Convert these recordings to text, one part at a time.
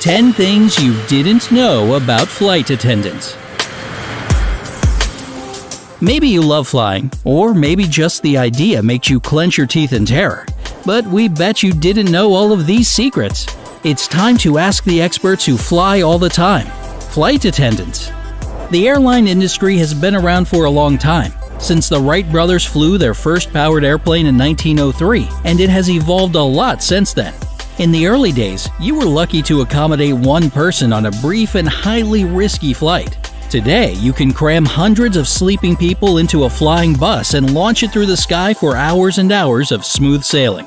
10 things you didn't know about flight attendants. Maybe you love flying, or maybe just the idea makes you clench your teeth in terror. But we bet you didn't know all of these secrets. It's time to ask the experts who fly all the time. Flight attendants. The airline industry has been around for a long time, since the Wright brothers flew their first powered airplane in 1903, and it has evolved a lot since then. In the early days, you were lucky to accommodate one person on a brief and highly risky flight. Today, you can cram hundreds of sleeping people into a flying bus and launch it through the sky for hours and hours of smooth sailing.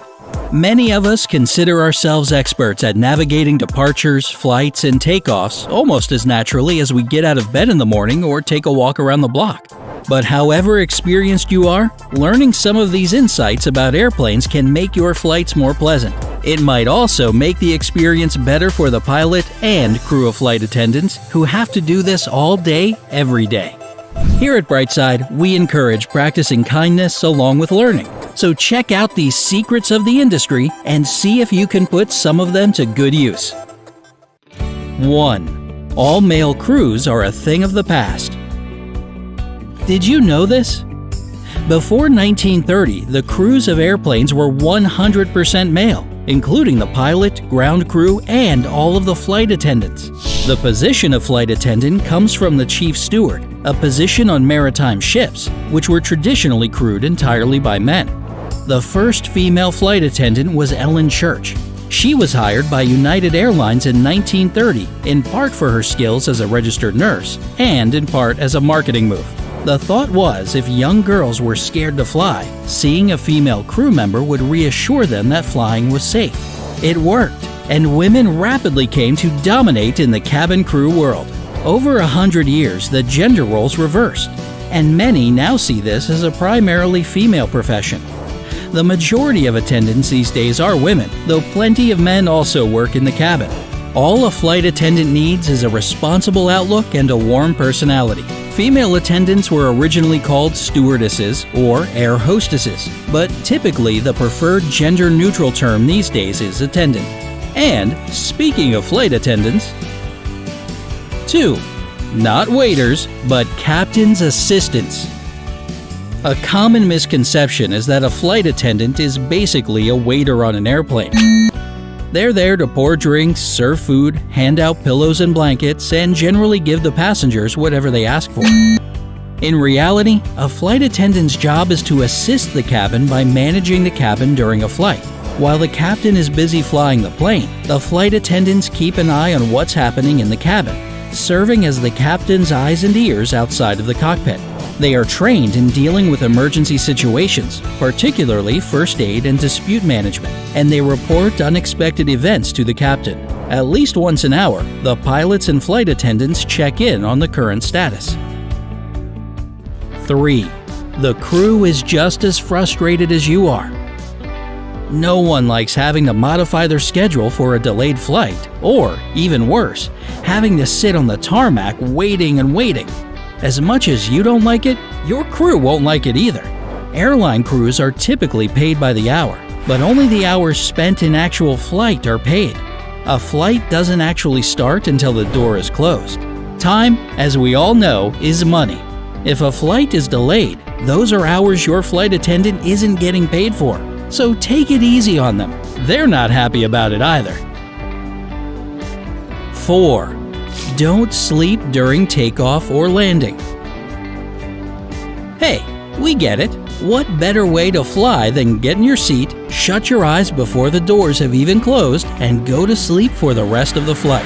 Many of us consider ourselves experts at navigating departures, flights, and takeoffs almost as naturally as we get out of bed in the morning or take a walk around the block. But however experienced you are, learning some of these insights about airplanes can make your flights more pleasant. It might also make the experience better for the pilot and crew of flight attendants who have to do this all day, every day. Here at Brightside, we encourage practicing kindness along with learning. So check out these secrets of the industry and see if you can put some of them to good use. 1. All male crews are a thing of the past. Did you know this? Before 1930, the crews of airplanes were 100% male, including the pilot, ground crew, and all of the flight attendants. The position of flight attendant comes from the chief steward, a position on maritime ships, which were traditionally crewed entirely by men. The first female flight attendant was Ellen Church. She was hired by United Airlines in 1930, in part for her skills as a registered nurse, and in part as a marketing move. The thought was, if young girls were scared to fly, seeing a female crew member would reassure them that flying was safe. It worked, and women rapidly came to dominate in the cabin crew world. Over 100 years, the gender roles reversed, and many now see this as a primarily female profession. The majority of attendants these days are women, though plenty of men also work in the cabin. All a flight attendant needs is a responsible outlook and a warm personality. Female attendants were originally called stewardesses or air hostesses, but typically the preferred gender-neutral term these days is attendant. And, speaking of flight attendants, 2. Not waiters, but captain's assistants. A common misconception is that a flight attendant is basically a waiter on an airplane. They're there to pour drinks, serve food, hand out pillows and blankets, and generally give the passengers whatever they ask for. In reality, a flight attendant's job is to assist the cabin by managing the cabin during a flight. While the captain is busy flying the plane, the flight attendants keep an eye on what's happening in the cabin, serving as the captain's eyes and ears outside of the cockpit. They are trained in dealing with emergency situations, particularly first aid and dispute management, and they report unexpected events to the captain. At least once an hour, the pilots and flight attendants check in on the current status. 3. The crew is just as frustrated as you are. No one likes having to modify their schedule for a delayed flight, or, even worse, having to sit on the tarmac waiting and waiting. As much as you don't like it, your crew won't like it either. Airline crews are typically paid by the hour, but only the hours spent in actual flight are paid. A flight doesn't actually start until the door is closed. Time, as we all know, is money. If a flight is delayed, those are hours your flight attendant isn't getting paid for. So take it easy on them. They're not happy about it either. 4. Don't sleep during takeoff or landing. Hey, we get it. What better way to fly than get in your seat, shut your eyes before the doors have even closed, and go to sleep for the rest of the flight?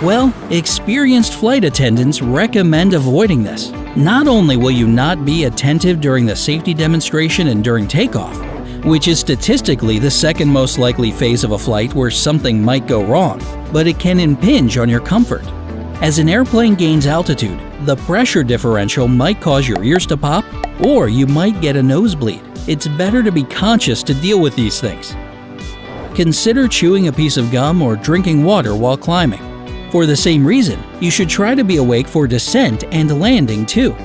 Well, experienced flight attendants recommend avoiding this. Not only will you not be attentive during the safety demonstration and during takeoff, which is statistically the second most likely phase of a flight where something might go wrong, but it can impinge on your comfort. As an airplane gains altitude, the pressure differential might cause your ears to pop, or you might get a nosebleed. It's better to be conscious to deal with these things. Consider chewing a piece of gum or drinking water while climbing. For the same reason, you should try to be awake for descent and landing too.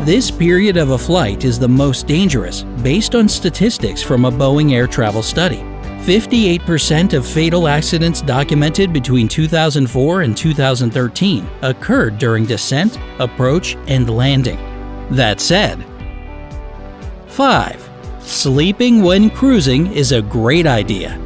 This period of a flight is the most dangerous based on statistics from a Boeing air travel study. 58% of fatal accidents documented between 2004 and 2013 occurred during descent, approach, and landing. That said, 5. Sleeping when cruising is a great idea.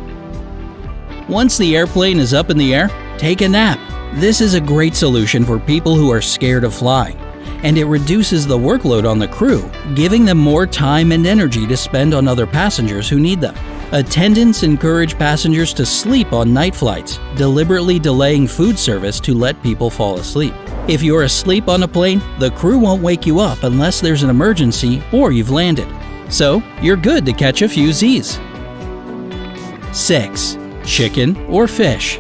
Once the airplane is up in the air, take a nap. This is a great solution for people who are scared of flying, and it reduces the workload on the crew, giving them more time and energy to spend on other passengers who need them. Attendants encourage passengers to sleep on night flights, deliberately delaying food service to let people fall asleep. If you're asleep on a plane, the crew won't wake you up unless there's an emergency or you've landed. So, you're good to catch a few Z's. 6. Chicken or fish.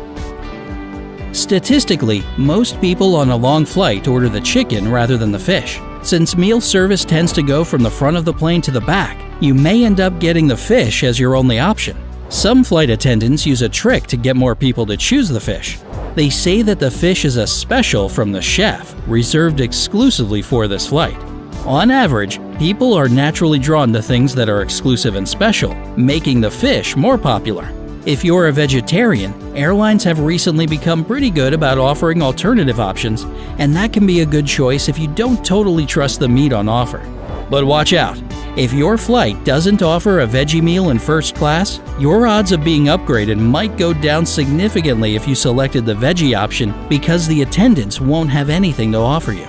Statistically, most people on a long flight order the chicken rather than the fish. Since meal service tends to go from the front of the plane to the back, you may end up getting the fish as your only option. Some flight attendants use a trick to get more people to choose the fish. They say that the fish is a special from the chef, reserved exclusively for this flight. On average, people are naturally drawn to things that are exclusive and special, making the fish more popular. If you're a vegetarian, airlines have recently become pretty good about offering alternative options, and that can be a good choice if you don't totally trust the meat on offer. But watch out! If your flight doesn't offer a veggie meal in first class, your odds of being upgraded might go down significantly if you selected the veggie option because the attendants won't have anything to offer you.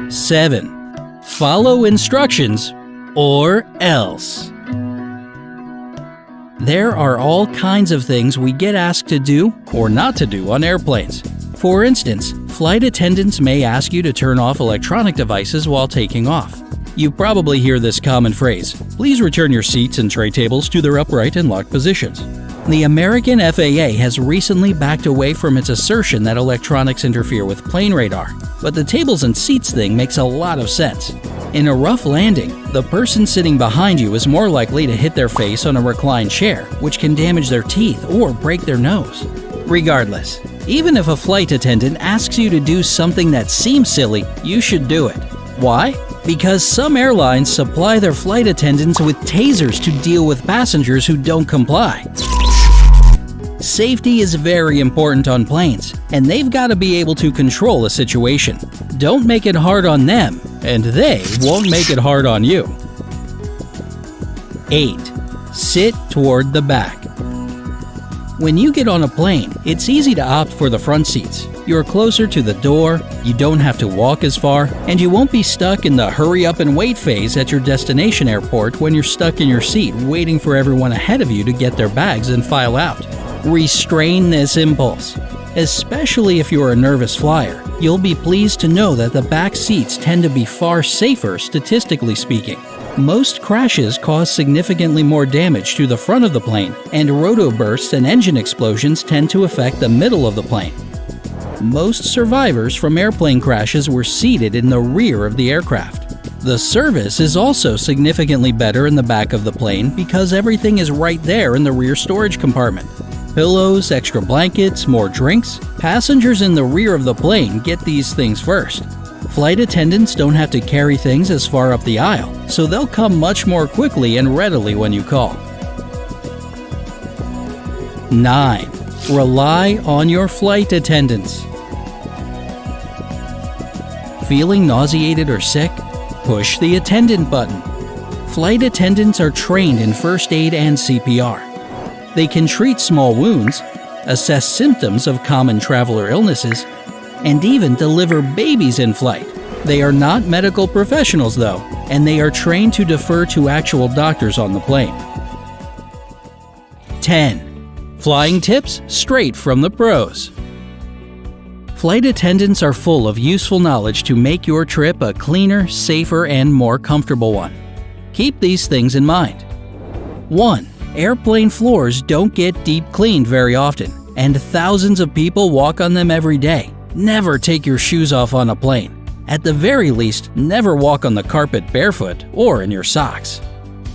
7. Follow instructions or else. There are all kinds of things we get asked to do or not to do on airplanes. For instance, flight attendants may ask you to turn off electronic devices while taking off. You probably hear this common phrase, "Please return your seats and tray tables to their upright and locked positions." The American FAA has recently backed away from its assertion that electronics interfere with plane radar, but the tables and seats thing makes a lot of sense. In a rough landing, the person sitting behind you is more likely to hit their face on a reclined chair, which can damage their teeth or break their nose. Regardless, even if a flight attendant asks you to do something that seems silly, you should do it. Why? Because some airlines supply their flight attendants with tasers to deal with passengers who don't comply. Safety is very important on planes, and they've got to be able to control a situation. Don't make it hard on them, and they won't make it hard on you. 8. Sit toward the back. When you get on a plane, it's easy to opt for the front seats. You're closer to the door, you don't have to walk as far, and you won't be stuck in the hurry up and wait phase at your destination airport when you're stuck in your seat waiting for everyone ahead of you to get their bags and file out. Restrain this impulse. Especially if you're a nervous flyer, you'll be pleased to know that the back seats tend to be far safer statistically speaking. Most crashes cause significantly more damage to the front of the plane, and rotobursts and engine explosions tend to affect the middle of the plane. Most survivors from airplane crashes were seated in the rear of the aircraft. The service is also significantly better in the back of the plane because everything is right there in the rear storage compartment. Pillows, extra blankets, more drinks. Passengers in the rear of the plane get these things first. Flight attendants don't have to carry things as far up the aisle, so they'll come much more quickly and readily when you call. 9. Rely on your flight attendants. Feeling nauseated or sick? Push the attendant button. Flight attendants are trained in first aid and CPR. They can treat small wounds, assess symptoms of common traveler illnesses, and even deliver babies in flight. They are not medical professionals though, and they are trained to defer to actual doctors on the plane. 10. Flying tips straight from the pros. Flight attendants are full of useful knowledge to make your trip a cleaner, safer, and more comfortable one. Keep these things in mind. 1. Airplane floors don't get deep cleaned very often, and thousands of people walk on them every day. Never take your shoes off on a plane. At the very least, never walk on the carpet barefoot or in your socks.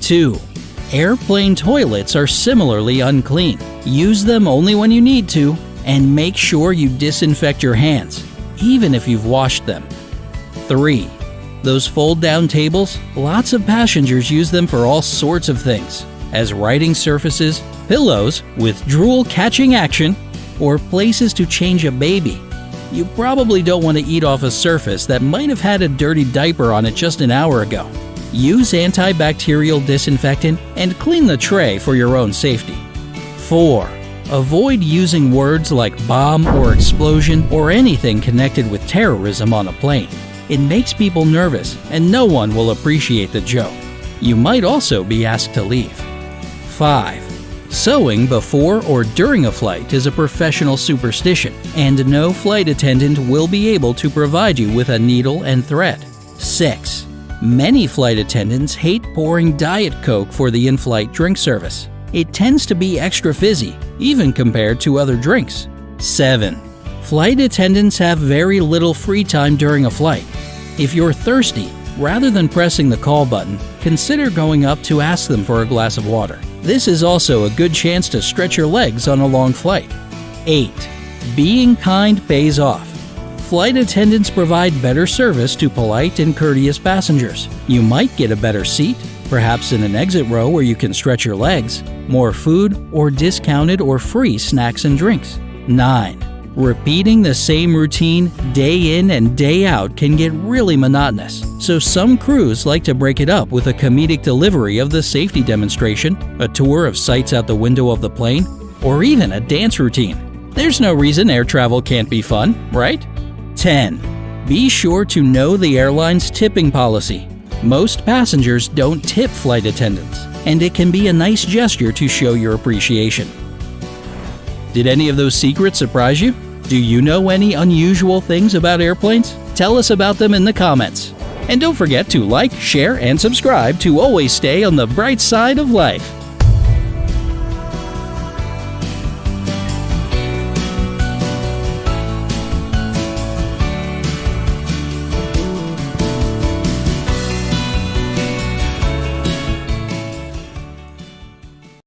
2. Airplane toilets are similarly unclean. Use them only when you need to, and make sure you disinfect your hands, even if you've washed them. 3. Those fold-down tables, lots of passengers use them for all sorts of things. as writing surfaces, pillows with drool-catching action, or places to change a baby. You probably don't want to eat off a surface that might have had a dirty diaper on it just an hour ago. Use antibacterial disinfectant and clean the tray for your own safety. 4. Avoid using words like bomb or explosion or anything connected with terrorism on a plane. It makes people nervous and no one will appreciate the joke. You might also be asked to leave. 5. Sewing before or during a flight is a professional superstition, and no flight attendant will be able to provide you with a needle and thread. 6. Many flight attendants hate pouring Diet Coke for the in-flight drink service. It tends to be extra fizzy, even compared to other drinks. 7. Flight attendants have very little free time during a flight. If you're thirsty, rather than pressing the call button, consider going up to ask them for a glass of water. This is also a good chance to stretch your legs on a long flight. 8. Being kind pays off. Flight attendants provide better service to polite and courteous passengers. You might get a better seat, perhaps in an exit row where you can stretch your legs, more food, or discounted or free snacks and drinks. 9. Repeating the same routine day in and day out can get really monotonous, so some crews like to break it up with a comedic delivery of the safety demonstration, a tour of sights out the window of the plane, or even a dance routine. There's no reason air travel can't be fun, right? 10. Be sure to know the airline's tipping policy. Most passengers don't tip flight attendants, and it can be a nice gesture to show your appreciation. Did any of those secrets surprise you? Do you know any unusual things about airplanes? Tell us about them in the comments. And don't forget to like, share, and subscribe to always stay on the bright side of life.